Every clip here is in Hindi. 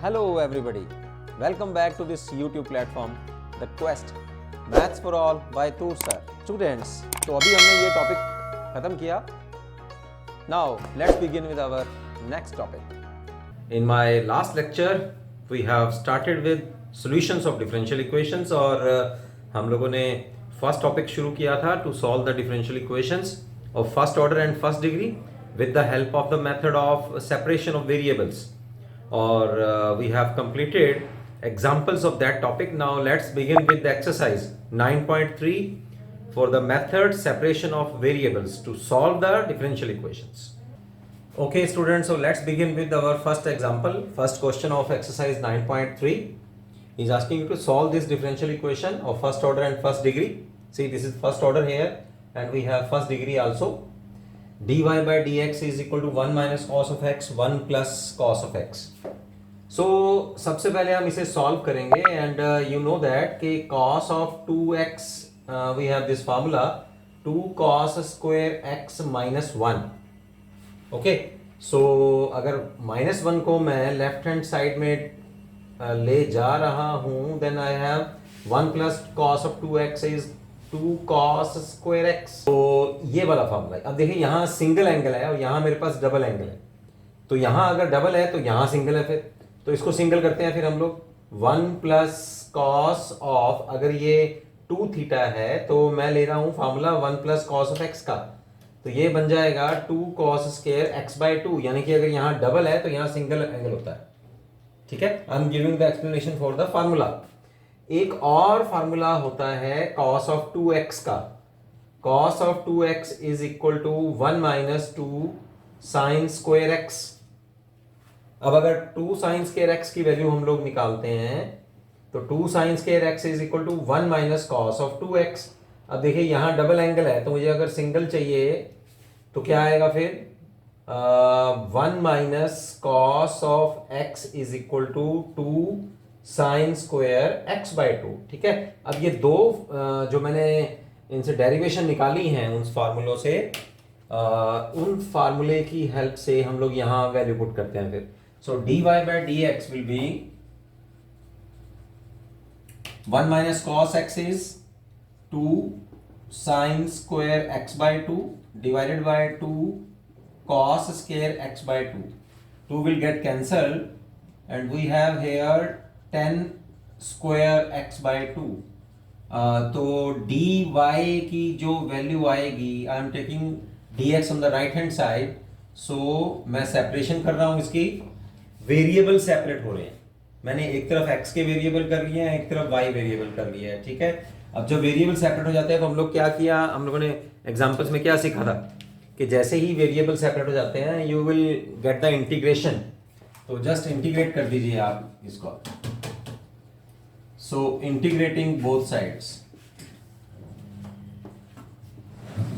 Hello everybody, welcome back to this YouTube platform, The Quest, Maths for All by Toor Sir. Students, तो अभी हमने ये टॉपिक खत्म किया. Now let's begin with our next topic. In my last lecture, we have started with solutions of differential equations और हम लोगों ने फर्स्ट टॉपिक शुरू किया था to solve the differential equations of first order and first degree with the help of the method of separation of variables. Or we have completed examples of that topic. Now let's begin with the exercise 9.3 for the method separation of variables to solve the differential equations. Okay students, so let's begin with our first example. First question of exercise 9.3 is asking you to solve this differential equation of first order and first degree. See, this is first order here and we have first degree also. dy by dx is equal to 1 minus cos of x 1 plus cos of x. So सबसे पहले हम इसे solve करेंगे and you know that कि cos of 2x we have this formula 2 cos square x minus 1. Okay, so अगर minus 1 को मैं left hand side में ले जा रहा हूँ then I have 1 plus cos of 2x is 2 cos square x. तो ये वाला फॉर्मूला है. अब देखिए यहाँ सिंगल एंगल है और यहाँ मेरे पास डबल एंगल है. तो यहाँ अगर डबल है तो यहाँ सिंगल है, फिर तो इसको सिंगल करते हैं. फिर हम लोग 1 प्लस कॉस ऑफ, अगर ये 2 थीटा है तो मैं ले रहा हूँ formula 1 plus cos of x का, तो ये बन जाएगा 2 cos स्क्वायर x बाई 2. यानी कि अगर यहाँ डबल है तो यहाँ सिंगल एंगल होता है. ठीक है, I am giving the explanation for the formula. एक और फार्मूला होता है cos ऑफ 2x का. cos of 2x is equal to 1 minus 2 sine square x. अब अगर 2 साइन स्क्वायर x की वैल्यू हम लोग निकालते हैं तो 2 sine square x is equal to 1 minus cos of 2x. अब देखिए यहाँ डबल एंगल है तो मुझे अगर सिंगल चाहिए तो क्या आएगा फिर 1 minus cos of x is equal to 2 sine square x by 2. ठीक है, अब ये दो जो मैंने इनसे डेरिवेशन निकाली हैं उन फार्मूलों से, उन फार्मूले की हेल्प से हम लोग यहाँ वैल्यू पुट करते हैं. फिर सो dy by dx will B 1 minus cos x is 2 sine square x by 2 divided by 2 cos square x by 2. 2 will get cancelled and we have here 10 square x by 2. तो dy की जो वैल्यू आएगी, I am taking dx on the right hand side, so मैं सेपरेशन कर रहा हूं इसकी. वेरिएबल सेपरेट हो रहे हैं. मैंने एक तरफ x के वेरिएबल कर लिए हैं, एक तरफ y वेरिएबल कर लिया है. ठीक है, अब जब वेरिएबल सेपरेट हो जाते हैं तो हम लोग क्या किया, हम लोगों ने एग्जांपल्स में क्या सीखा था कि जैसे ही वेरिएबल सेपरेट हो जाते हैं you will get the integration. तो जस्ट इंटीग्रेट कर दीजिए आप इसको. सो इंटीग्रेटिंग बोथ साइड्स,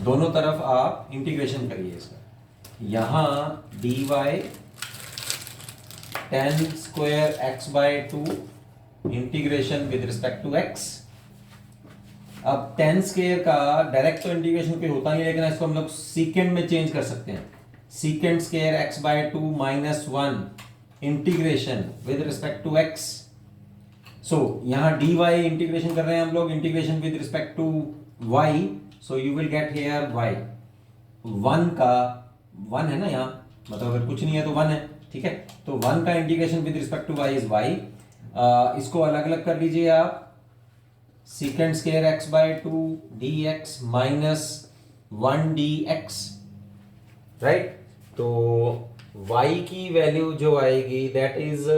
दोनों तरफ आप इंटीग्रेशन करिए इसका. यहां dy 10 square x by 2 integration with respect to x. अब 10 स्क्वायर का डायरेक्ट तो इंटीग्रेशन कोई होता नहीं, लेकिन इसको हम लोग सीकेंड में चेंज कर सकते हैं. Secant square x by 2 minus 1 integration with respect to x. So यहाँ dy इंटीग्रेशन कर रहे हैं हम लोग, integration with respect to y. So you will get here y 1 का 1 है ना यहाँ, मतलब अगर कुछ नहीं है तो 1 है. ठीक है, तो 1 का integration with respect to y is y. इसको अलग अलग कर लीजिए आप. Secant square x by 2 dx minus 1 dx. Right, तो y की वैल्यू जो आएगी that is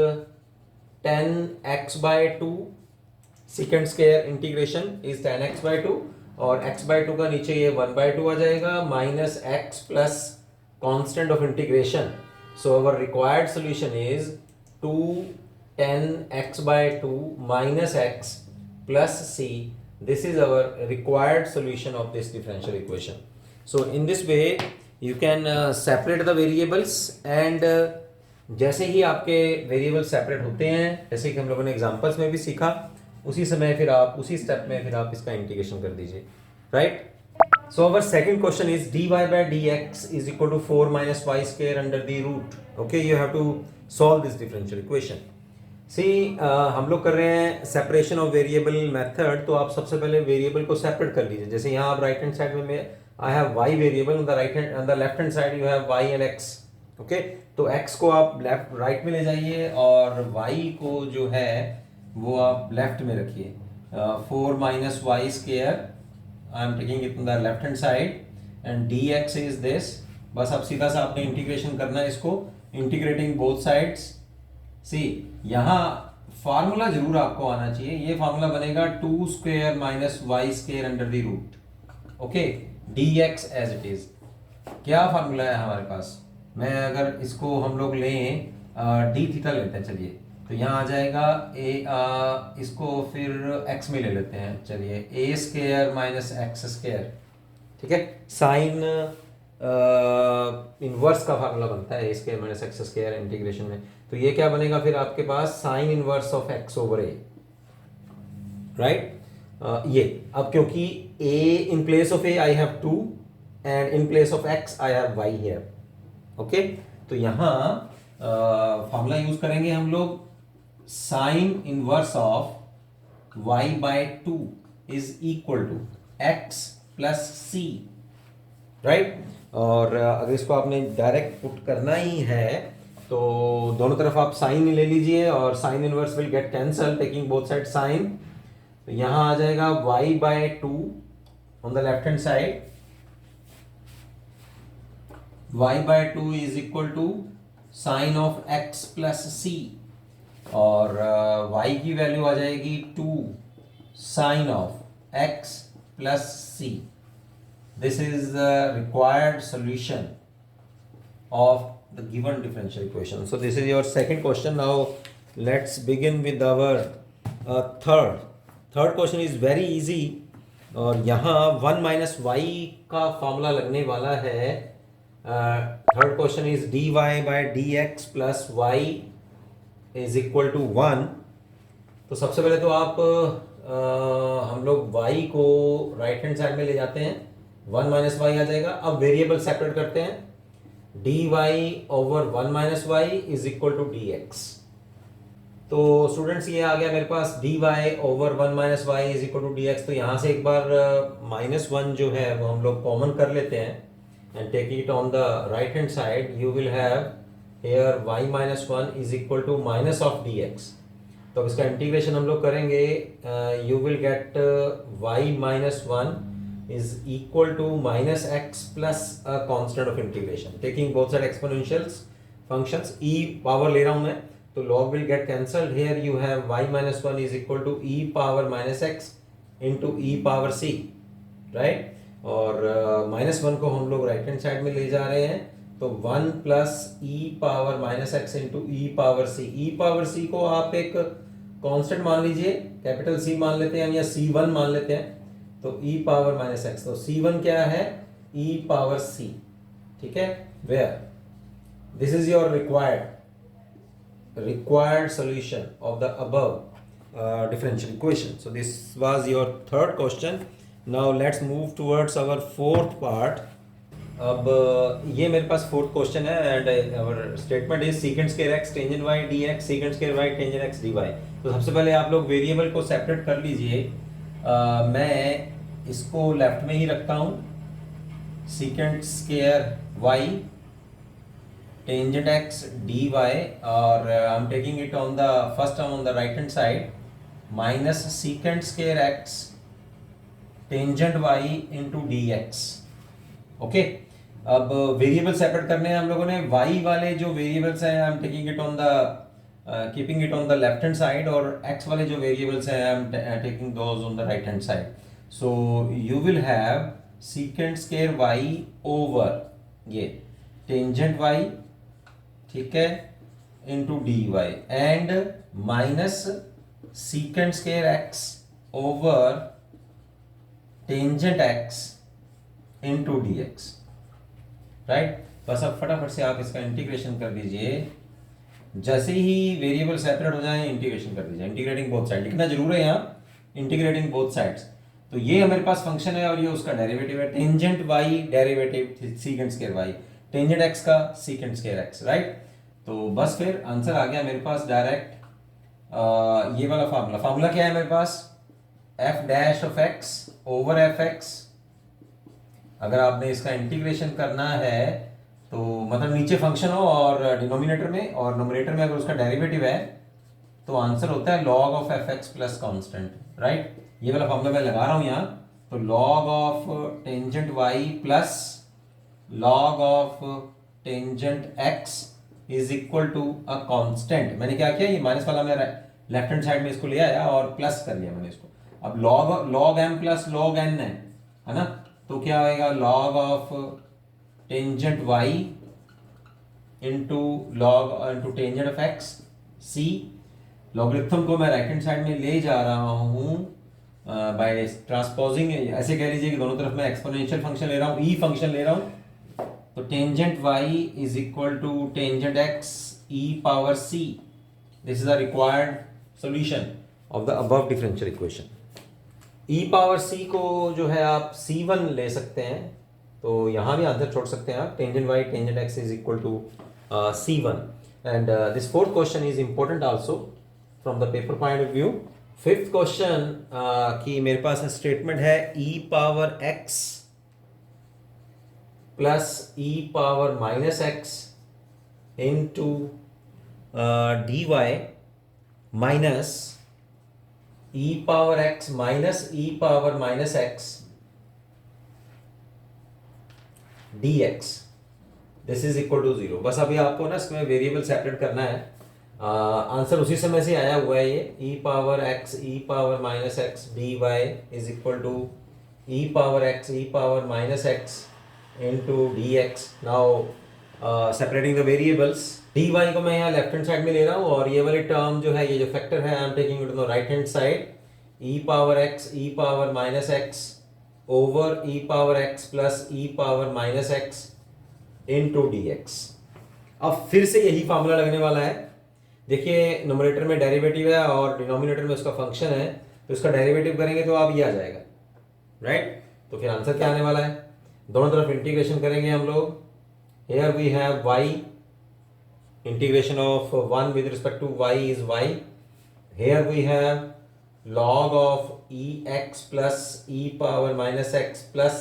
10x by 2. Second square integration is 10x by 2 और x बाई 2 का नीचे ये 1 बाई 2 आ जाएगा minus x plus constant of integration. So our required solution is 2 10x by 2 minus x plus c. This is our required solution of this differential equation. So in this way you can separate the variables and जैसे ही आपके वेरिएबल सेपरेट होते हैं, जैसे कि हम लोगों ने एग्जांपल्स में भी सीखा, उसी समय फिर आप उसी स्टेप में फिर आप इसका इंटीग्रेशन कर दीजिए. Right, so our second question is dy by dx is equal to 4 minus y square under the root. Okay, you have to solve this differential equation. सी हम लोग कर रहे हैं सेपरेशन ऑफ वेरिएबल मेथड। तो आप सबसे पहले वेरिएबल को सेपरेट कर लीजिए। जैसे यहाँ आप राइट हैंड साइड में I have y variable, on the right hand, on the left hand side you have y and x. Okay, तो एक्स को आप लेफ्ट राइट में ले जाइए और वाई को जो है वो आप लेफ्ट में रखिए। 4 minus y square, I am taking it on the left hand side, and d x is this. बस अब सीधा सा आपने इंटीग्रेशन करना है इसको, इंटीग्रेटिंग बोथ साइड्स। सी यहाँ फार्मूला जरूर आपको आना चाहिए। ये फार्मूला बनेगा 2 square minus y square under the root. Okay, d x as it is. क्या फार्मूला है हमारे पास? मैं अगर इसको हम लोग लें डी थीटा लेते हैं, चलिए, तो यहाँ आ जाएगा इसको फिर एक्स में ले लेते हैं। चलिए, a square minus x square, ठीक है। साइन इनवर्स का फार्मूला बनता है a square minus x square integration में। तो ये क्या बनेगा फिर आपके पास? Sine inverse of x over a, right. ये अब क्योंकि a in place of a I have 2 and in place of x I have y here. Okay, तो यहां फॉर्मूला यूज करेंगे हम लोग, sine inverse of y by 2 is equal to x plus c, right. और अगर इसको आपने डायरेक्ट पुट करना ही है तो दोनों तरफ आप साइन ले लीजिए और sine inverse will get cancel taking both side sine. तो यहां आ जाएगा y by 2 on the left hand side, y by 2 is equal to sine of x plus c, और y की वैल्यू आ जाएगी 2 sine of x plus c। This is the required solution of the given differential equation. So this is your second question. Now let's begin with our third question is very easy, और यहाँ 1 माइनस वाई का फॉर्मूला लगने वाला है। Third question is dy by d x plus y is equal to 1। तो सबसे पहले तो आप हम लोग y को राइट हैंड साइड में ले जाते हैं, 1 माइनस वाई आ जाएगा। अब वेरिएबल सेपरेट करते हैं, dy over 1 minus y is equal to d x. तो स्टूडेंट्स ये आ गया मेरे पास dy over 1 minus y is equal to d x. तो यहाँ से एक बार -1 जो है वो हम लोग कॉमन कर लेते हैं and take it on the right hand side. You will have here y minus 1 is equal to minus of d x. तो अब इसका इंटीग्रेशन हम लोग करेंगे, you will get y minus 1 is equal to minus x plus a constant of integration taking both side exponentials functions। e power ले रहा हूं मैं तो log will get cancelled। here you have y minus 1 is equal to e power minus x into e power c, right। और -1 को हम लोग राइट हैंड साइड में ले जा रहे हैं, तो 1 plus e power minus x into e power c. E power c को आप एक कांस्टेंट मान लीजिए, कैपिटल C मान लेते हैं या C1 मान लेते हैं, तो e पावर माइनस एक्स। तो C1 क्या है? e पावर c, ठीक है। Where this is your required solution of the above differential equation. So this was your third question. Now let's move towards our fourth part. अब ये मेरे पास फोर्थ क्वेश्चन है and our statement is secant square x tangent y dx secant square y tangent x dy। तो सबसे पहले आप लोग वेरिएबल को सेपरेट कर लीजिए। मैं इसको लेफ्ट में ही रखता हूं, secant square y tangent x dy, और आई am taking it on the first term on the right hand side, minus secant square x tangent y into d x. Okay, अब वेरिएबल सेपरेट करने हैं हम लोगों ने। y वाले जो वेरिएबल्स हैं I am taking it on the keeping it on the left hand side, और x वाले जो वेरिएबल्स हैं I am taking those on the right hand side. So you will have secant square y over ये टेंजेंट y, ठीक है, into d y, and minus secant square x over tangent x into d x, right. बस अब फटाफट से आप इसका इंटीग्रेशन कर दीजिए। जैसे ही वेरिएबल सेपरेट हो जाए इंटीग्रेशन कर दीजिए, इंटीग्रेटिंग बोथ साइड लिखना जरूर है यहाँ, इंटीग्रेटिंग बोथ साइड्स। तो ये हमारे पास फंक्शन है और ये उसका डेरिवेटिव है, tangent y derivative secant square y, tangent x का सीकेंट स्क्वायर x, राइट। तो बस फिर आंसर आ गया मेरे पास डायरेक्ट। ये वाला फार्मूला क्या है मेरे पास, f dash of x over f x. अगर आपने इसका इंटीग्रेशन करना है तो मतलब नीचे फंक्शन हो और डिनोमिनेटर में, और नोमिनेटर में अगर उसका डेरिवेटिव है तो आंसर होता है log of F x plus constant, right. ये वाला फॉर्मूला मैं लगा रहा हूं यहाँ, तो log of tangent y plus log of tangent x is equal to a constant. मैंने क्या किया, ये माइनस वाला मैं लेफ्ट हैंड साइड में इसको ले आया और प्लस कर लिया मैंने इसको। अब log m plus log n है ना, तो क्या आएगा log of tangent y into tangent of x c। Logarithm को मैं राइट हैंड साइड में ले जा रहा हूँ बाय ट्रांसपोजिंग, ऐसे कह लीजिए कि दोनों तरफ मैं एक्सपोनेंशियल फंक्शन ले रहा हूँ, ई फंक्शन ले रहा हूँ। तो tangent y is equal to tangent x e power c। This is the required solution of the above differential equation. e power c को जो है आप c1 ले सकते हैं, तो यहाँ भी आंसर छोड़ सकते हैं आप, tangent y tangent x is equal to c1। And this fourth question is important also from the paper point of view. Fifth question की मेरे पास स्टेटमेंट है e power x plus e power minus x into d y minus e power x माइनस e power minus x dx। This is equal to 0। बस अभी आपको ना इसमें वेरिएबल सेपरेट करना है। आंसर उसी समय से आया हुआ है, ये e power x e power minus x dy is equal to e power x e power minus x into dx। Now separating the variables, dy को मैं यहाँ लेफ्ट हैंड साइड में ले रहा हूँ और ये वाली टर्म जो है, ये जो फैक्टर है, I am taking it to the right hand side. e power x e power minus x over e power x plus e power minus x into dx। अब फिर से यही फार्मूला लगने वाला है। देखिए न्यूमरेटर में डेरिवेटिव है और डिनोमिनेटर में उसका फंक्शन है, तो इसका डेरिवेटिव करेंगे तो अब ये आ जाएगा, राइट। तो फिर आंसर क्या आने वाला है, दोनों तरफ इंटीग्रेशन करेंगे हम लोग। Here we have y, integration of 1 with respect to y is y। Here we have log of ex plus e power minus x plus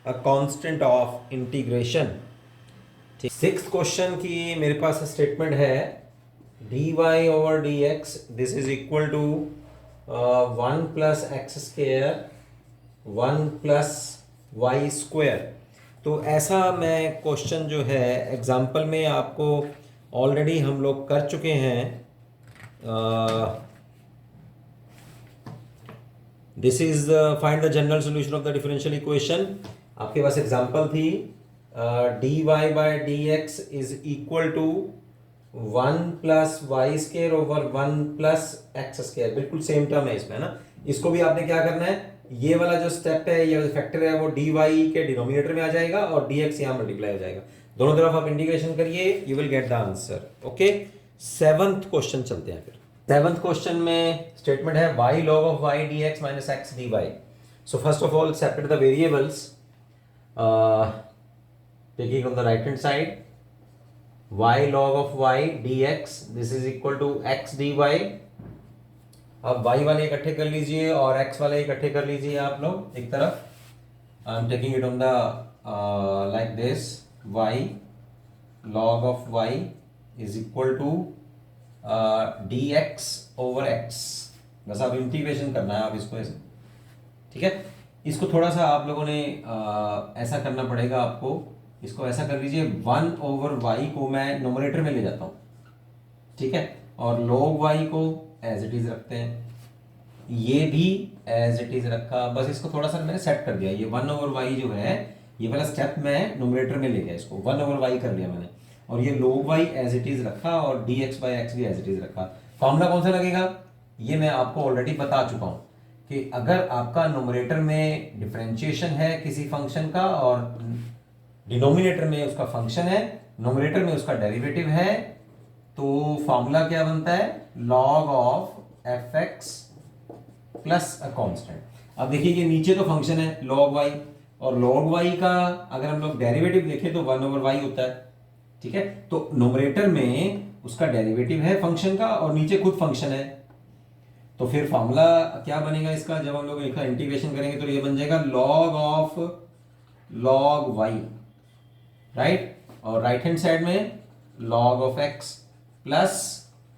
a constant of integration. Sixth question की मेरे पास स्टेटमेंट है dy over dx this is equal to 1 plus x square 1 plus y square. तो ऐसा मैं क्वेश्चन जो है एग्जाम्पल में आपको ऑलरेडी हम लोग कर चुके हैं। This is find the general solution of the differential equation. आपके पास एग्जाम्पल थी dy by dx is equal to 1 plus y square over 1 plus x square. बिल्कुल सेम टर्म है इसमें ना। इसको भी आपने क्या करना है, ये वाला जो स्टेप है, ये फैक्टर है, वो dy के डिनोमिनेटर में आ जाएगा और dx यहाँ मल्टीप्लाई हो जाएगा। दोनों तरफ आप इंटीग्रेशन करिए, you will get the answer. Okay, seventh question चलते हैं। फिर सेवंथ क्वेश्चन में स्टेटमेंट है y log of y dx minus x dy। So first of all separate the variables, taking on the right hand side y log of y dx this is equal to x dy। अब y वाले इकट्ठे कर लीजिए और x वाले इकट्ठे कर लीजिए आप लोग एक तरफ। I am taking it on the like this, y log of y is equal to dx over x। बस आप इंटीग्रेशन करना है आप इसको ऐसे, ठीक है। इसको थोड़ा सा आप लोगों ने ऐसा करना पड़ेगा आपको। इसको ऐसा कर लीजिए, 1 ओवर y को मैं नोमिनेटर में ले जाता हूँ, ठीक है, और log y को एज इट इज रखते हैं, ये भी एज इट इज रखा। बस इसको थोड़ा सा मैंने सेट कर दिया। ये 1 ओवर y जो है, ये वाला स्टेप मैं नोमिनेटर में ले गया, इसको 1 ओवर y कर लिया मैंने, और ये log y as it is रखा और dx बाई एक्स भी एज इट इज रखा। फॉर्मूला कौन सा लगेगा, ये मैं आपको ऑलरेडी बता चुका हूँ कि अगर आपका नोमिनेटर में डिफरेंशिएशन है किसी फंक्शन का और डिनोमिनेटर में उसका फंक्शन है, नोमिनेटर में उसका डेरिवेटिव है, तो फॉर्मूला क्या बनता है, log of F x plus a constant. अब देखिए ये नीचे तो फंक्शन है log y, और log y का अगर हम लोग डेरिवेटिव देखें तो 1 ओवर y होता है, ठीक है। तो नोमिनेटर में उसका डेरिवेटिव है फंक्शन का और नीचे खुद फंक्शन है, तो फिर फॉर्मूला क्या बनेगा इसका, जब हम लोग इसका इंटीग्रेशन करेंगे तो ये बन जाएगा log of log y, right, और राइट हैंड साइड में log of x plus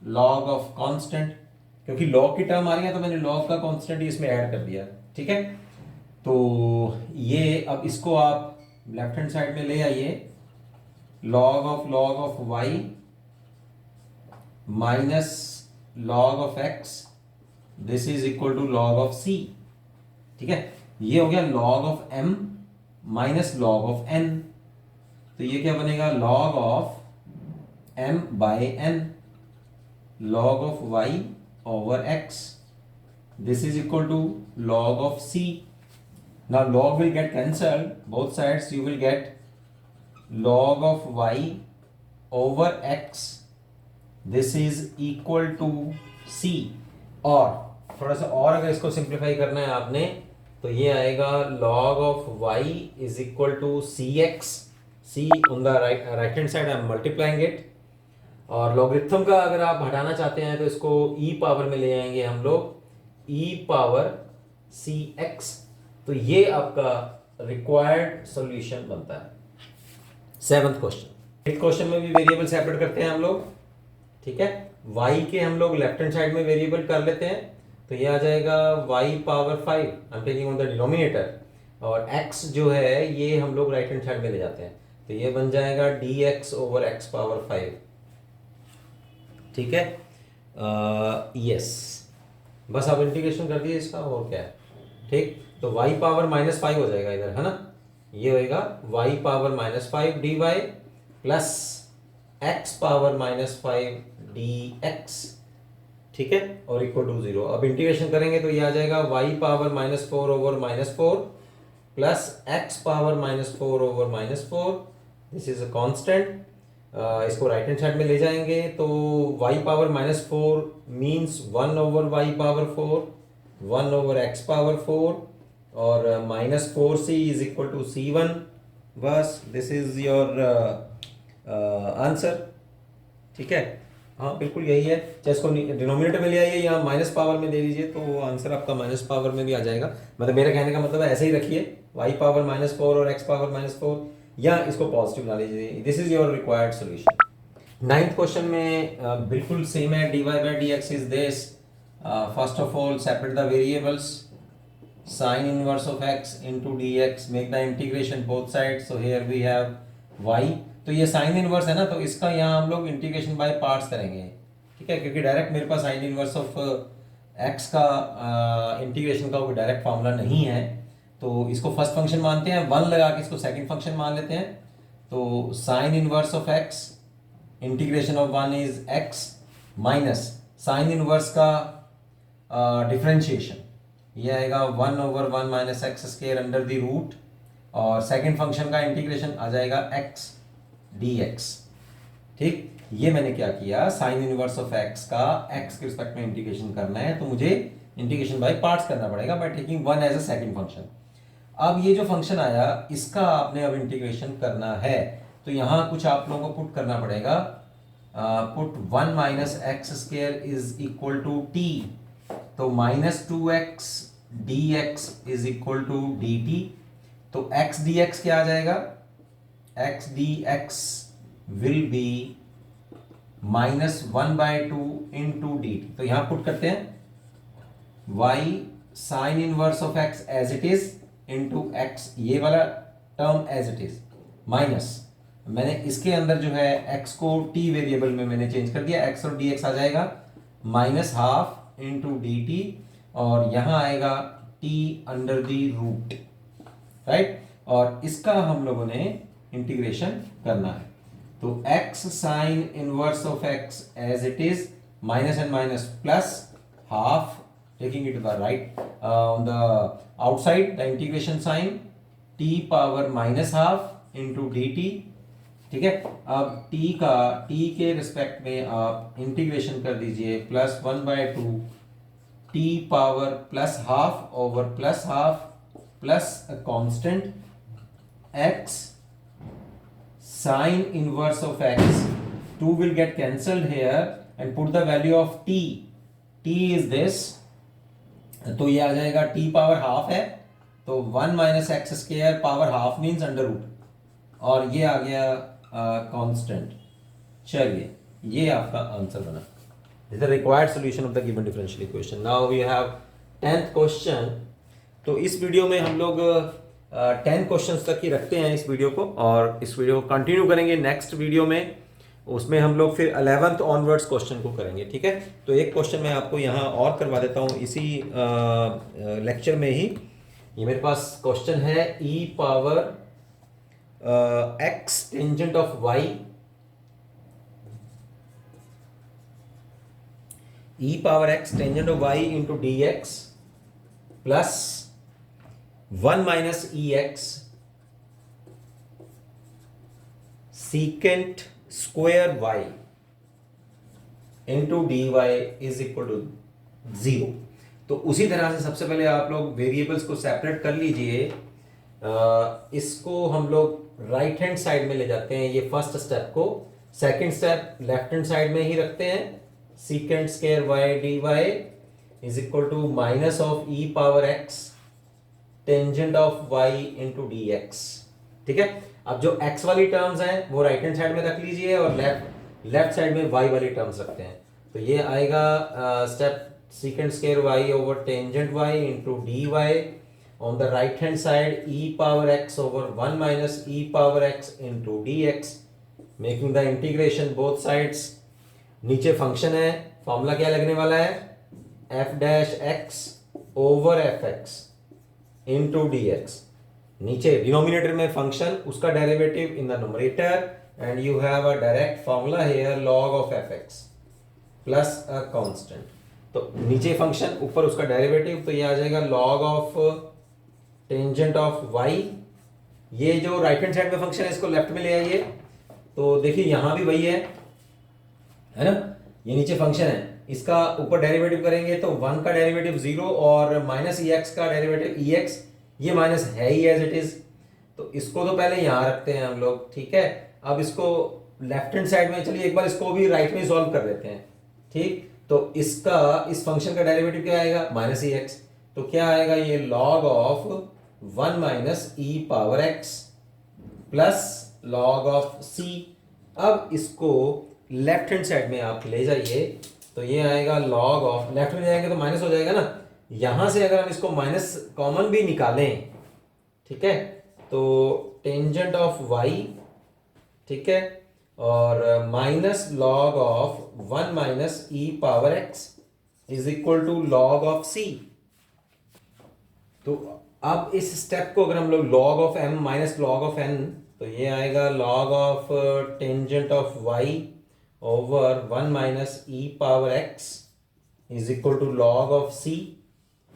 log of constant, क्योंकि log की टर्म आ रही है तो मैंने log का कांस्टेंट इसमें ऐड कर दिया, ठीक है। तो ये अब इसको आप लेफ्ट हैंड साइड में ले आइए, log of y minus log of x, this is equal to log of c, ठीक है। ये हो गया log of m minus log of n, तो ये क्या बनेगा, log of m by n, log of y over x, this is equal to log of c. Now log will get cancelled, both sides you will get log of y over x, this is equal to c. और थोड़ा सा और अगर इसको सिंप्लीफाई करना है आपने तो ये आएगा log of y is equal to cx, c on the right hand side I am multiplying it, और लॉगरिथम का अगर आप हटाना चाहते हैं तो इसको e पावर में ले आएंगे हम लोग, e पावर cx, तो ये आपका रिक्वायर्ड सॉल्यूशन बनता है। सेवंथ क्वेश्चन, एट क्वेश्चन में भी वेरिएबल सेपरेट करते हैं हम लोग, ठीक है। y के हम लोग लेफ्ट हैंड साइड में वेरिएबल कर लेते हैं, तो ये आ जाएगा y power 5, I am taking on the denominator, और x जो है ये हम लोग राइट हैंड साइड में ले जाते हैं, तो ये बन जाएगा dx ओवर x पावर 5, ठीक है। यस, बस आप इंटीग्रेशन कर दिए इसका, और क्या है, ठीक। तो y पावर -5 हो जाएगा इधर, है ना, ये होएगा y power -5 dy plus x power -5 dx, ठीक है, और इक्वल टू 0। अब इंटीग्रेशन करेंगे तो ये आ जाएगा y power -4 over -4 plus x power -4 over -4, this is a constant, इसको राइट हैंड साइड में ले जाएंगे तो y power -4 means 1 over y power 4, 1 over x power 4, और -4c is equal to c1, बस दिस इज योर आंसर, ठीक है। हाँ बिल्कुल यही है, चाहे इसको डिनोमिनेटर में ले आइए या माइनस पावर में दे दीजिए तो आंसर आपका माइनस पावर में भी आ जाएगा, मतलब मेरे कहने का मतलब है ऐसे ही रखिए, y पावर -4 और x पावर -4, या इसको पॉजिटिव बना लीजिए, this is your required solution. Ninth question में बिल्कुल सेम है, dy by dx is this, first of all separate the variables, sin inverse of x into dx, make the integration both sides, so here we have y, तो ये sin inverse है ना, तो इसका यहाँ हम लोग इंटीग्रेशन बाय पार्ट्स करेंगे, ठीक है, क्योंकि डायरेक्ट मेरे पास sin inverse of x का इंटीग्रेशन का कोई डायरेक्ट फॉर्मूला नहीं है, तो इसको फर्स्ट फंक्शन मानते हैं, 1 लगा के इसको सेकंड फंक्शन मान लेते हैं, तो sin inverse of x integration of 1 is x minus sin inverse का डिफरेंशिएशन, ये आएगा 1 over 1 minus x square under the root, और सेकंड फंक्शन का इंटीग्रेशन आ जाएगा x dx, ठीक। ये मैंने क्या किया, साइन इनवर्स ऑफ x का x के रिस्पेक्ट में इंटीग्रेशन करना है, तो मुझे इंटीग्रेशन बाय पार्ट्स करना पड़ेगा by taking 1 as a second function. अब ये जो फंक्शन आया इसका आपने अब इंटीग्रेशन करना है, तो यहाँ कुछ आप लोगों को पुट करना पड़ेगा, put 1 minus x square is equal to t, तो -2x dx is equal to dt, तो x dx क्या आ जाएगा, x dx will be -1/2 into dt, तो यहां पुट करते हैं y sine inverse of x as it is into x, ये वाला term as it is, minus मैंने इसके अंदर जो है x को t वेरिएबल में मैंने चेंज कर दिया, x और dx आ जाएगा -12 इंटू dt, और यहां आएगा t under the root, right, और इसका हम लोगों ने इंटीग्रेशन करना है, तो x sine inverse of x as it is, minus and minus plus half, taking it to the right on the outside the integration sine, t power -12 into dt, ठीक है। अब t के रिस्पेक्ट में आप इंटीग्रेशन कर दीजिए, +1/2 t power +12 over +12 plus a constant x sine inverse of x 2 will get cancelled here and put the value of t. t is this, तो ये आ जाएगा t पावर हाफ है, तो 1 minus x square power half means under root, और ये आ गया कांस्टेंट। चलिए ये आपका आंसर बना। This is the required solution of the given differential equation. Now we have 10th question. तो इस वीडियो में हम लोग 10 क्वेश्चंस तक ही रखते हैं इस वीडियो को, और इस वीडियो को कंटिन्यू करेंगे नेक्स्ट वीडियो में। उसमें हम लोग फिर 11th ऑनवर्ड्स क्वेश्चन को करेंगे, ठीक है। तो एक क्वेश्चन मैं आपको यहाँ और करवा देता हूँ इसी लेक्चर में ही। ये मेरे पास क्वेश्चन है e power x tangent of y, e power x tangent of y into d x plus 1 minus e x secant square y into d y is equal to 0। तो उसी तरह से सबसे पहले आप लोग वेरिएबल्स को सेपरेट कर लीजिए। इसको हम लोग राइट हैंड साइड में ले जाते हैं, ये फर्स्ट स्टेप को। Second step left hand side में ही रखते हैं। Secant square y d y is equal to minus of e power x tangent of y into d x, ठीक है। अब जो x वाली टर्म्स हैं वो राइट हैंड साइड में रख लीजिए, और लेफ्ट साइड में y वाली टर्म्स रखते हैं। तो ये आएगा step secant square y over tangent y into d y on the right hand side e power x over 1 minus e power x into d x, making the integration both sides. नीचे फंक्शन है, फॉर्मूला क्या लगने वाला है, f dash x over f x into d x. नीचे डिनोमिनेटर में फंक्शन, उसका derivative in the numerator, and you have a direct formula here log of F x plus a constant. तो नीचे फंक्शन, ऊपर उसका डेरिवेटिव, तो ये आ जाएगा log of tangent of y। ये जो राइट हैंड साइड में फंक्शन है इसको लेफ्ट में ले आइए। तो देखिए यहां भी वही है ना, ये नीचे फंक्शन है, इसका ऊपर डेरिवेटिव करेंगे तो 1 का डेरिवेटिव 0 और माइनस ई एक्स का डेरिवेटिव ई एक्स, ये माइनस है ही एज इट इज। तो इसको तो पहले यहां रखते हैं हम लोग, ठीक है। अब इसको लेफ्ट हैंड साइड में, चलिए एक बार इसको भी राइट में सॉल्व कर लेते हैं, ठीक। तो इसका, इस फंक्शन का डेरिवेटिव क्या आएगा, माइनस ई एक्स। तो क्या आएगा, ये log of 1 minus e power x plus log of c. अब इसको लेफ्ट हैंड साइड में आप ले जाइए, तो ये आएगा log ऑफ, लेफ्ट में जाएंगे तो माइनस हो जाएगा ना, यहां से अगर हम इसको माइनस कॉमन भी निकालें, ठीक है, तो टेंजेंट ऑफ y, ठीक है, और minus log of 1 minus e power x is equal to log of c। तो अब इस स्टेप को अगर हम लोग log of m minus log of n, तो ये आएगा log of tangent of y over 1 minus e power x is equal to log of c,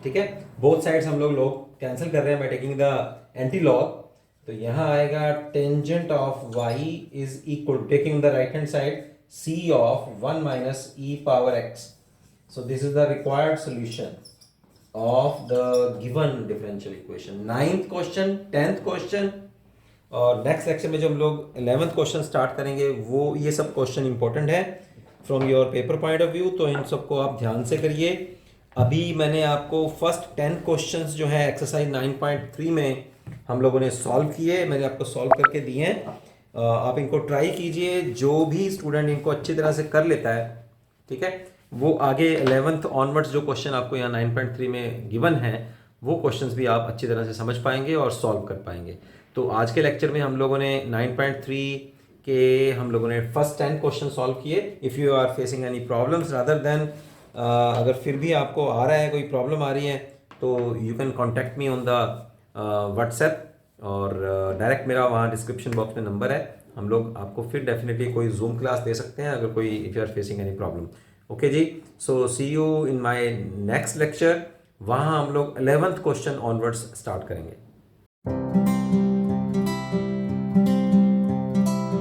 ठीक है। बोथ साइड्स हम लोग कैंसिल कर रहे हैं by taking the anti log. तो यहां आएगा tangent of y is equal to, taking the right hand side, c of 1 minus e power x। So this is the required solution of the given differential equation. 9th question, 10th question, और नेक्स्ट लेक्चर में जो हम लोग 11th क्वेश्चन स्टार्ट करेंगे, वो ये सब क्वेश्चन इंपॉर्टेंट है from your paper point of view, तो इन सबको आप ध्यान से करिए। अभी मैंने आपको फर्स्ट 10 क्वेश्चंस जो है एक्सरसाइज 9.3 में हम लोगों ने सॉल्व किए, मैंने आपको सॉल्व करके दिए हैं। आप इनको ट्राई कीजिए, जो भी स्टूडेंट इनको अच्छी तरह से कर लेता है, ठीक है, वो आगे 11th ऑनवर्ड्स जो क्वेश्चन आपको यहाँ 9.3 में गिवन है, वो क्वेश्चंस भी आप अच्छी तरह से समझ पाएंगे और सॉल्व कर पाएंगे। तो आज के लेक्चर में हम लोगों ने 9.3 के हम लोगों ने फर्स्ट 10 क्वेश्चन सॉल्व किए। If you are facing any problems rather than, अगर फिर भी आपको आ रहा है, कोई प्रॉब्लम आ रही है, तो you can contact me on the WhatsApp, और डायरेक्ट मेरा वहाँ डिस्क्रिप्शन बॉक्स में नंबर है। हम लोग आपको फिर डेफिनेटली कोई जूम क्लास दे सकते हैं अगर कोई, if you are facing any problem. Okay जी, so see you in my next lecture. वहाँ हम लोग 11th क्वेश्चन ऑनवर्ड्स स्टार्ट करेंगे।